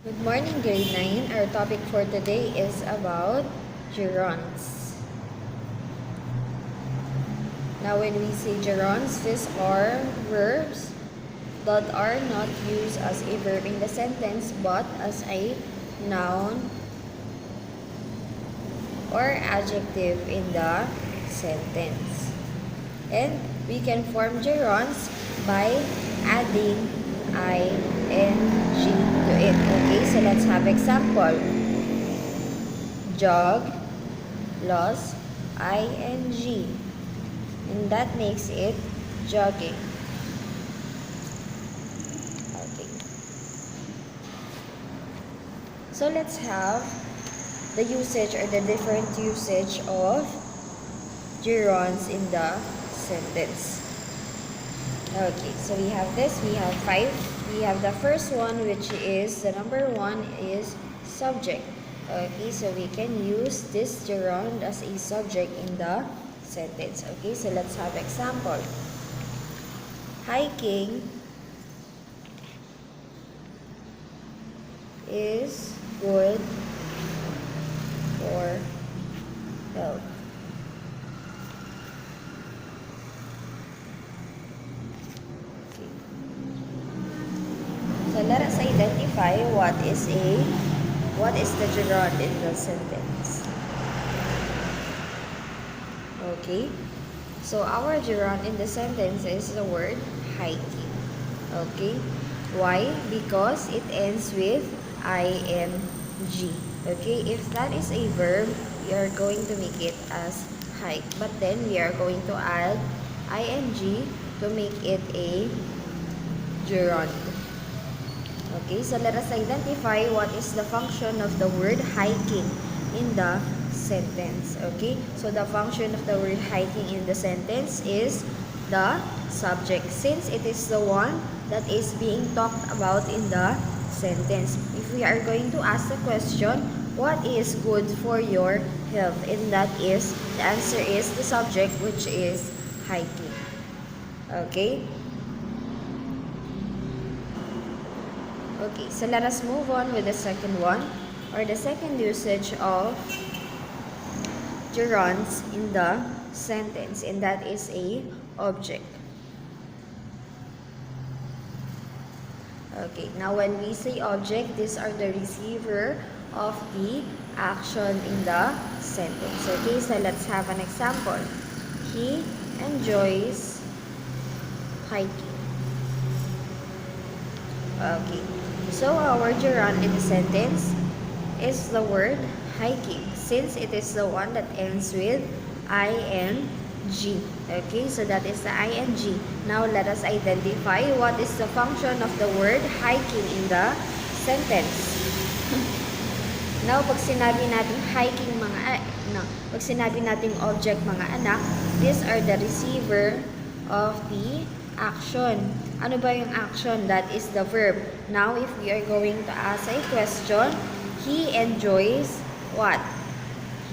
Good morning, grade 9. Our topic for today is about gerunds. Now, when we say gerunds, these are verbs that are not used as a verb in the sentence but as a noun or adjective in the sentence. And we can form gerunds by adding ing to it. Okay, so let's have example. Jog plus ing. And that makes it jogging. Okay. So let's have the usage or the different usage of gerunds in the sentence. Okay, so we have this. We have 5. We have the first one, which is the number 1 is subject. Okay, so we can use this gerund as a subject in the sentence. Okay, so let's have example. Hiking is good for health. Okay. So let us identify what is the gerund in the sentence. Okay. So our gerund in the sentence is the word hiking. Okay. Why? Because it ends with ing. Okay. If that is a verb, we are going to make it as hike. But then we are going to add ing to make it a gerund. Okay, so let us identify what is the function of the word hiking in the sentence. Okay, so the function of the word hiking in the sentence is the subject, since it is the one that is being talked about in the sentence. If we are going to ask the question, what is good for your health? And that is, the answer is the subject, which is hiking. Okay. Okay, so let us move on with the second one, or the second usage of gerunds in the sentence, and that is a object. Okay, now when we say object, these are the receiver of the action in the sentence. Okay, so let's have an example. He enjoys hiking. Okay, so our gerund in the sentence is the word hiking, since it is the one that ends with ing. Okay, so that is the ing. Now let us identify what is the function of the word hiking in the sentence. Now, pag sinabi natin hiking pag sinabi nating object mga anak, these are the receiver of the action. Ano ba yung action? That is the verb. Now, if we are going to ask a question, he enjoys what?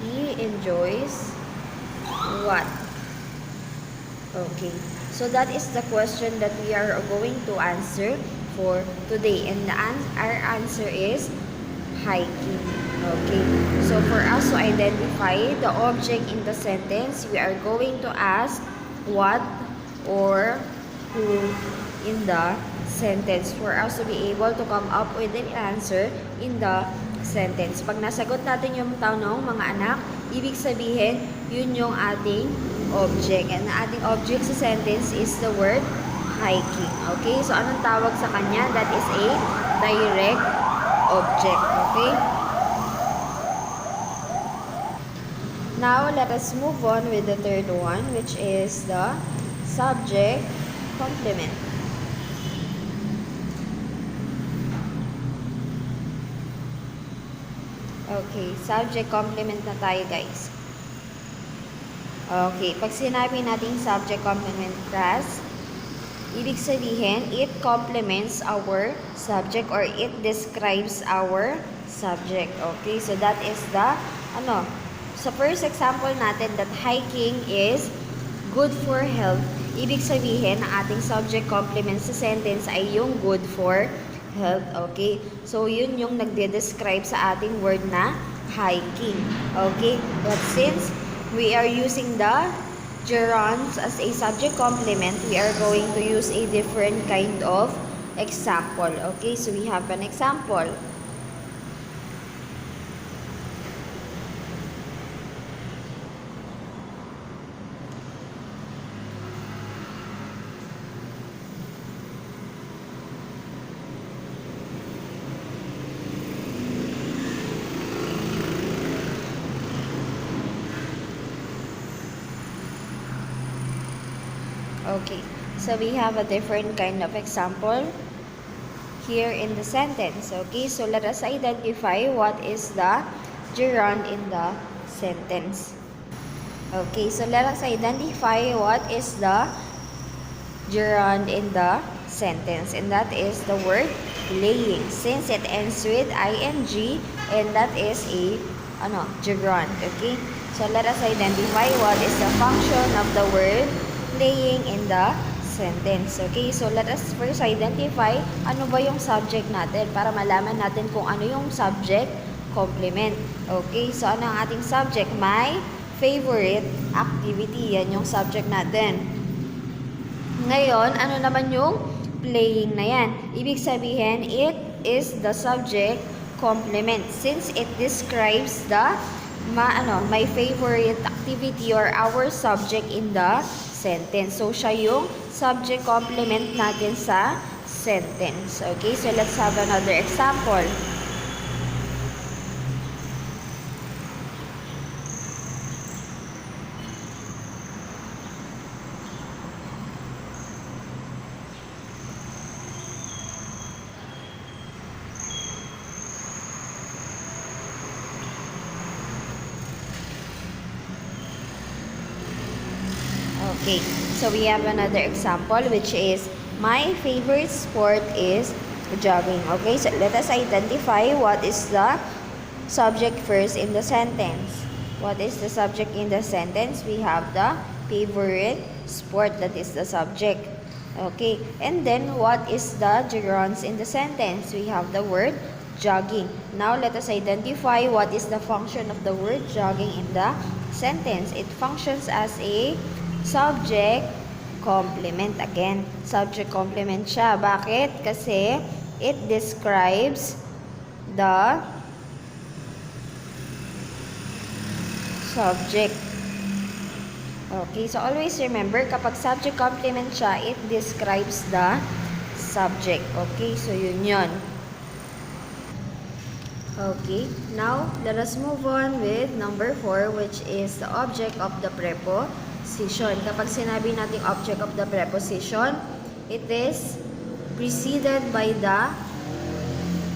He enjoys what? Okay. So that is the question that we are going to answer for today. And our answer is hiking. Okay. So for us to identify the object in the sentence, we are going to ask what or who in the sentence for us to be able to come up with an answer in the sentence. Pag nasagot natin yung tanong, mga anak, ibig sabihin, yun yung ating object. And the ating object sa sentence is the word hiking. Okay? So, anong tawag sa kanya? That is a direct object. Okay? Now, let us move on with the third one, which is the subject complement. Okay, subject complement na tayo, guys. Okay, pag sinabi natin subject complement class, ibig sabihin, it complements our subject or it describes our subject. Okay, so that is the, sa first example natin, that hiking is good for health. Ibig sabihin, ang ating subject complement sa sentence ay yung good for health. Okay? So, yun yung nagde-describe sa ating word na hiking. Okay? But since we are using the gerunds as a subject complement, we are going to use a different kind of example. Okay? So, we have an example. Okay, so we have a different kind of example here in the sentence. Okay, so let us identify what is the gerund in the sentence. Okay, so let us identify what is the gerund in the sentence, and that is the word playing, since it ends with ing, and that is a gerund. Okay, so let us identify what is the function of the word playing in the sentence. Okay, so let us first identify ano ba yung subject natin para malaman natin kung ano yung subject complement. Okay, so ano ang ating subject? My favorite activity, yan yung subject natin. Ngayon, ano naman yung playing na yan? Ibig sabihin, it is the subject complement since it describes the my favorite activity or our subject in the sentence. So, siya yung subject complement natin sa sentence. Okay, so let's have another example. Okay, so we have another example which is my favorite sport is jogging. Okay, so let us identify what is the subject first in the sentence. What is the subject in the sentence? We have the favorite sport, that is the subject. Okay, and then what is the gerunds in the sentence? We have the word jogging. Now let us identify what is the function of the word jogging in the sentence. It functions as a subject complement. Again, subject complement siya. Bakit? Kasi it describes the subject. Okay, so always remember, kapag subject complement siya, it describes the subject. Okay, so yun yun. Okay, now let us move on with number 4, which is the object of the preposition. Kapag sinabi natin object of the preposition, it is preceded by the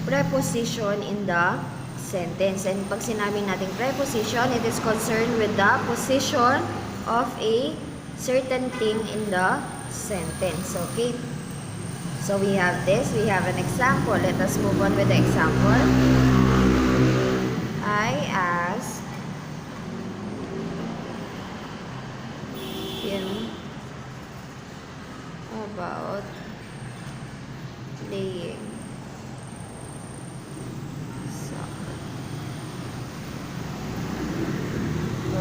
preposition in the sentence. And pag sinabi natin preposition, it is concerned with the position of a certain thing in the sentence. Okay? So we have this. We have an example. Let us move on with the example. I asked him about playing soccer.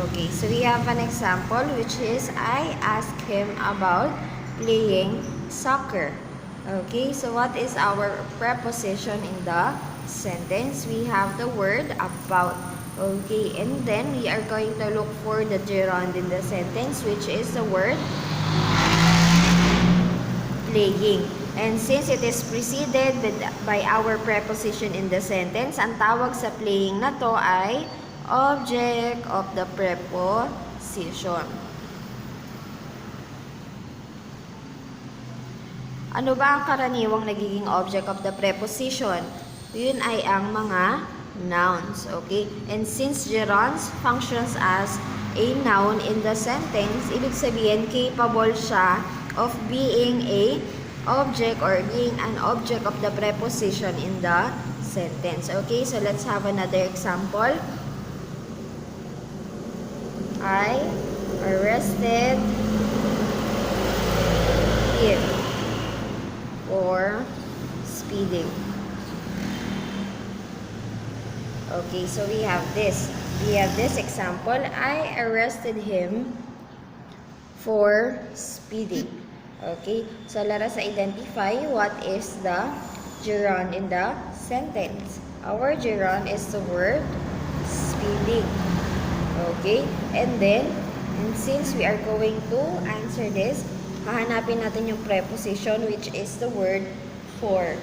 Okay, so we have an example which is I asked him about playing soccer. Okay, so what is our preposition in the sentence? We have the word about. Okay, and then we are going to look for the gerund in the sentence, which is the word playing. And since it is preceded by our preposition in the sentence, ang tawag sa playing na to ay object of the preposition. Ano ba ang karaniwang nagiging object of the preposition? Yun ay ang mga nouns, okay? And since gerunds functions as a noun in the sentence, ibig sabihin capable siya of being a object or being an object of the preposition in the sentence. Okay, so let's have another example. I arrested him for speeding. Okay, so we have this. We have this example. I arrested him for speeding. Okay, so let us identify what is the gerund in the sentence. Our gerund is the word speeding. Okay, and since we are going to answer this, hahanapin natin yung preposition which is the word for.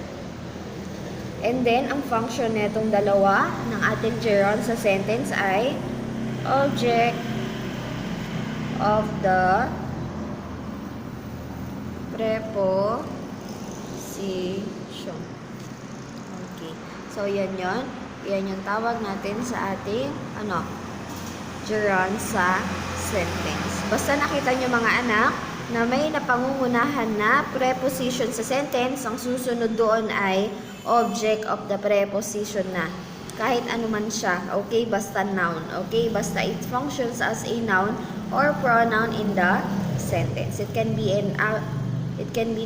And then, ang function netong dalawa ng ating gerund sa sentence ay object of the preposition. Okay. So, yan yon. Yan yung tawag natin sa ating, gerund sa sentence. Basta nakita nyo mga anak, na may napangungunahan na preposition sa sentence, ang susunod doon ay object of the preposition na. Kahit ano man siya, okay, basta noun, okay, basta it functions as a noun or pronoun in the sentence. It can be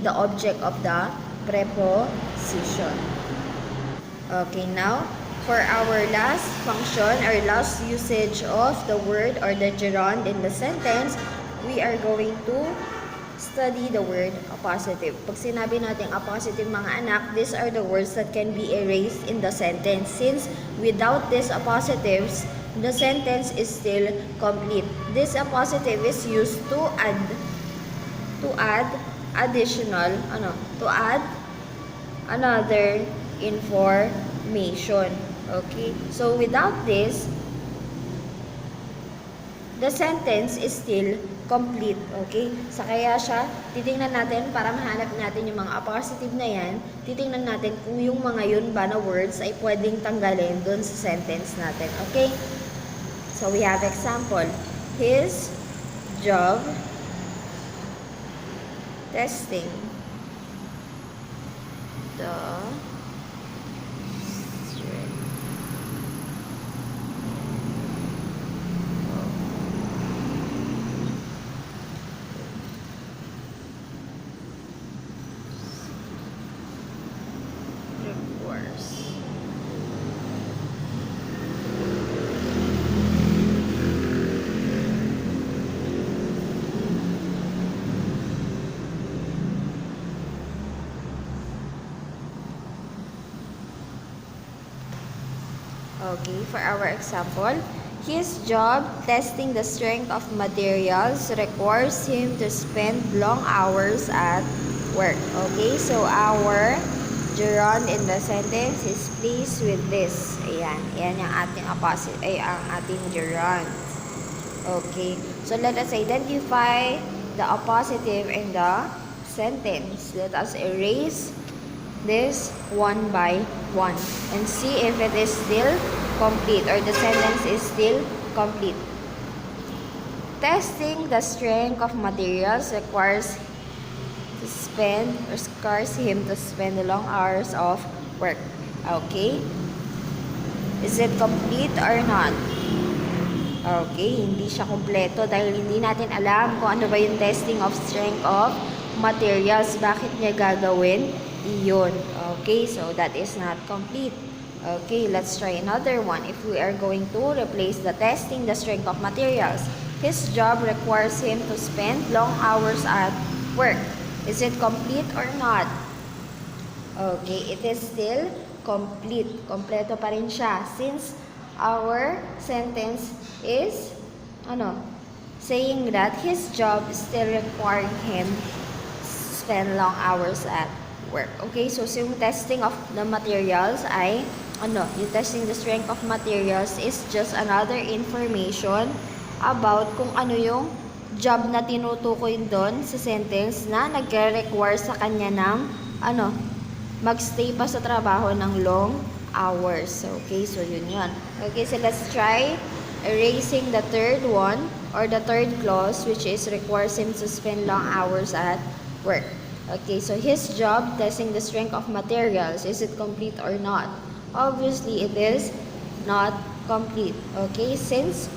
the object of the preposition. Okay, now for our last function or last usage of the word or the gerund in the sentence, we are going to study the word appositive. Pag sinabi natin appositive mga anak, these are the words that can be erased in the sentence. Since without these appositives, the sentence is still complete. This appositive is used to add another information. Okay? So without this, the sentence is still complete. Okay? Sa kaya siya, titingnan natin para mahanap natin yung mga appositive na yan, titingnan natin kung yung mga yun ba na words ay pwedeng tanggalin dun sa sentence natin. Okay? So we have example. His job testing the Okay, for our example, his job testing the strength of materials requires him to spend long hours at work. Okay, so our gerund in the sentence is pleased with this. Ayan, ayan yung ating ang ating gerund. Okay, so let us identify the appositive in the sentence. Let us erase this one by one and see if it is still complete or the sentence is still complete. Testing the strength of materials requires him to spend long hours of work. Okay? Is it complete or not? Okay, hindi siya kompleto dahil hindi natin alam kung ano ba yung testing of strength of materials. Bakit niya gagawin iyon? Okay, so that is not complete. Okay, let's try another one. If we are going to replace the testing the strength of materials, his job requires him to spend long hours at work. Is it complete or not? Okay, it is still complete. Kompleto pa rin siya since our sentence is saying that his job is still requiring him to spend long hours at work. Okay, so yung testing of the materials ay yung testing the strength of materials is just another information about kung ano yung job na tinutukoy doon sa sentence na nagre-require sa kanya ng magstay pa sa trabaho ng long hours. Okay, so yun. Okay, so let's try erasing the third one or the third clause which is requires him to spend long hours at work. Okay, so his job testing the strength of materials, is it complete or not? Obviously, it is not complete. Okay, since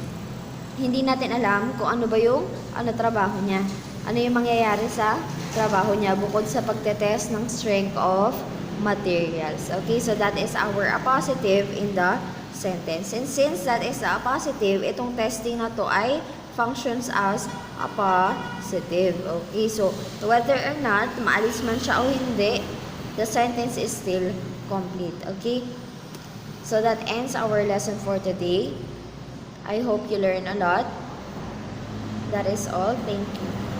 hindi natin alam kung ano ba yung trabaho niya. Ano yung mangyayari sa trabaho niya bukod sa pagtetest ng strength of materials. Okay, so that is our appositive in the sentence. And since that is a positive, itong testing na to ay functions as a positive. Okay, so whether or not maalis man siya o hindi, the sentence is still complete. Okay, so that ends our lesson for today. I hope you learn a lot. That is all. Thank you.